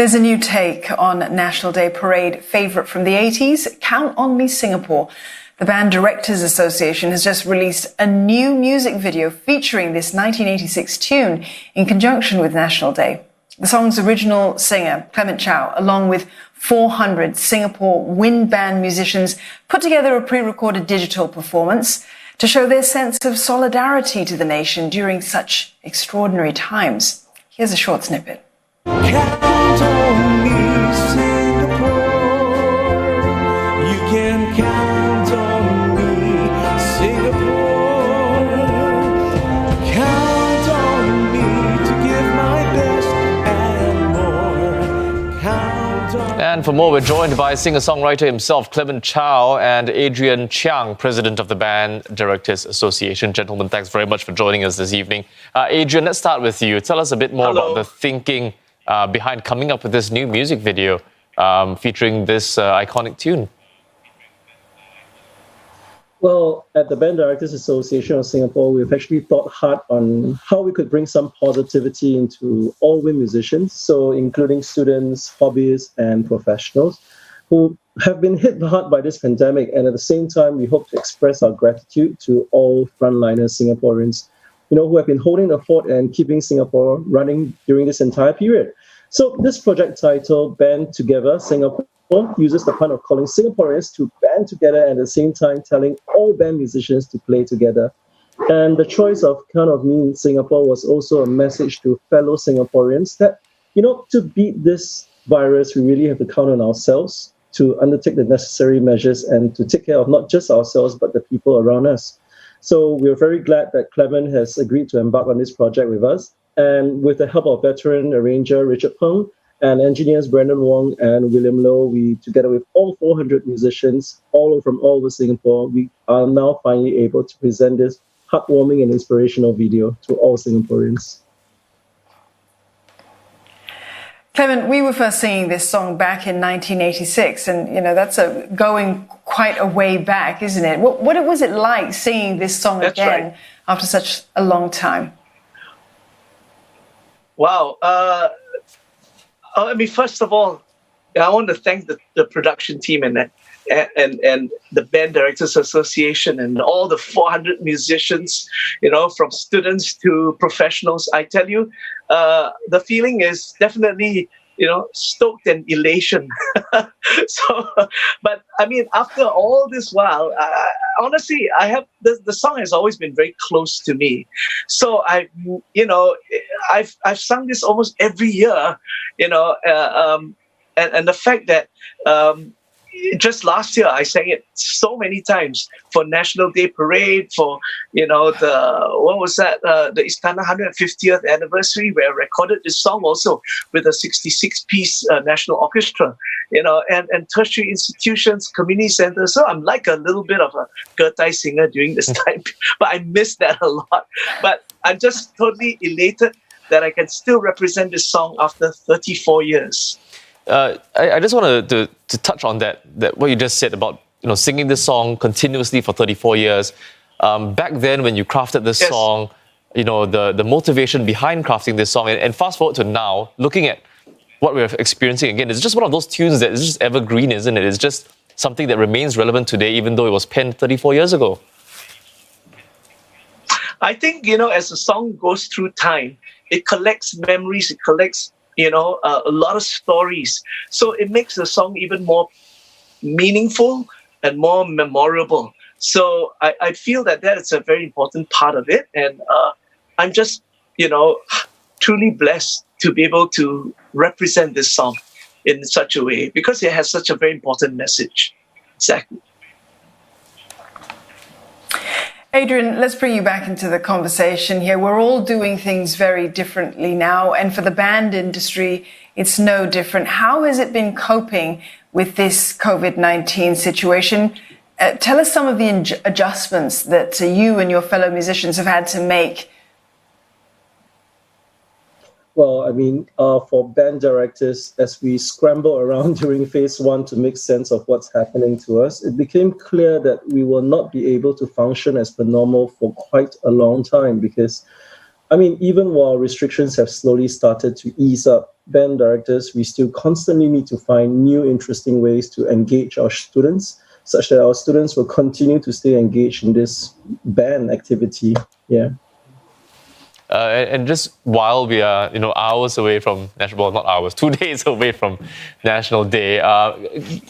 There's a new take on National Day Parade favourite from the 80s, Count on Me Singapore. The Band Directors Association has just released a new music video featuring this 1986 tune in conjunction with National Day. The song's original singer, Clement Chow, along with 400 Singapore wind band musicians, put together a pre-recorded digital performance to show their sense of solidarity to the nation during such extraordinary times. Here's a short snippet. Count on me, Singapore. You can count on me, Singapore. Count on me to give my best and more. Count on. And for more, we're joined by singer-songwriter himself, Clement Chow, and Adrian Chiang, president of the Band Directors Association. Gentlemen, thanks very much for joining us this evening. Adrian, let's start with you. Tell us a bit more about the thinking behind coming up with this new music video featuring this iconic tune. Well, at the Band Directors Association of Singapore, we've actually thought hard on how we could bring some positivity into all wind musicians, so including students, hobbyists, and professionals who have been hit hard by this pandemic. And at the same time, we hope to express our gratitude to all frontliners Singaporeans, who have been holding the fort and keeping Singapore running during this entire period. So this project titled Band Together Singapore uses the pun of calling Singaporeans to band together and at the same time telling all band musicians to play together. And the choice of Count on Me in Singapore was also a message to fellow Singaporeans that, to beat this virus, we really have to count on ourselves to undertake the necessary measures and to take care of not just ourselves, but the people around us. So we're very glad that Clement has agreed to embark on this project with us. And with the help of veteran arranger Richard Peng and engineers Brandon Wong and William Low, we, together with all 400 musicians, from all over Singapore, we are now finally able to present this heartwarming and inspirational video to all Singaporeans. Clement, we were first singing this song back in 1986, and that's going quite a way back, isn't it? What was it like singing this song again after such a long time? Wow. First of all, I want to thank the production team and the Band Directors Association and all the 400 musicians, from students to professionals. I tell you, the feeling is definitely, stoked and elation. But after all this while, honestly, the song has always been very close to me. So I've sung this almost every year, and the fact that just last year I sang it so many times for National Day Parade, for the Istana 150th anniversary, where I recorded this song also with a 66-piece national orchestra, and tertiary institutions, community centers. So I'm like a little bit of a Gertai singer during this time, but I miss that a lot. But I'm just totally elated that I can still represent this song after 34 years. I just wanted to touch on that what you just said about singing this song continuously for 34 years. Back then, when you crafted this song, the motivation behind crafting this song, and fast forward to now, looking at what we're experiencing again, it's just one of those tunes that is just evergreen, isn't it? It's just something that remains relevant today, even though it was penned 34 years ago. I think, as a song goes through time, it collects memories, it collects a lot of stories. So it makes the song even more meaningful and more memorable. So I feel that is a very important part of it. And I'm just, truly blessed to be able to represent this song in such a way, because it has such a very important message. Exactly. Adrian, let's bring you back into the conversation here. We're all doing things very differently now, and for the band industry, it's no different. How has it been coping with this COVID-19 situation? Tell us some of the adjustments that you and your fellow musicians have had to make. Well, for band directors, as we scramble around during phase one to make sense of what's happening to us, it became clear that we will not be able to function as per normal for quite a long time because, even while restrictions have slowly started to ease up, band directors, we still constantly need to find new interesting ways to engage our students, such that our students will continue to stay engaged in this band activity. Yeah. And just while we are, hours away from National, well, not hours, 2 days away from National Day,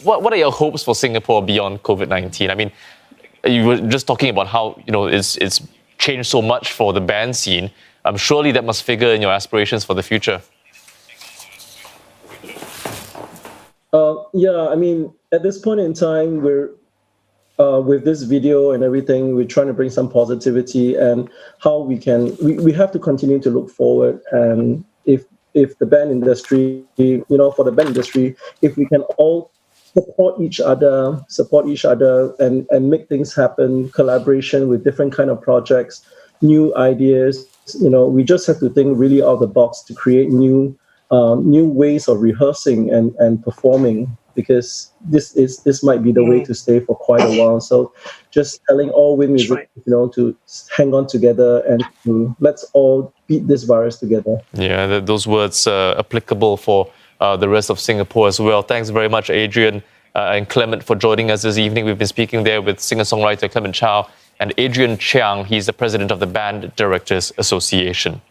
what are your hopes for Singapore beyond COVID-19? I mean, you were just talking about how, it's changed so much for the band scene. Surely that must figure in your aspirations for the future. Yeah, I mean, at this point in time, we're with this video and everything, we're trying to bring some positivity and how we have to continue to look forward. And if the band industry, for the band industry, if we can all support each other and make things happen, collaboration with different kind of projects, new ideas, we just have to think really out of the box to create new ways of rehearsing and performing, because this might be the way to stay for quite a while. So just telling all wind music, to hang on together and to let's all beat this virus together. Yeah, those words applicable for the rest of Singapore as well. Thanks very much, Adrian and Clement, for joining us this evening. We've been speaking there with singer-songwriter Clement Chow and Adrian Chiang. He's the president of the Band Directors Association.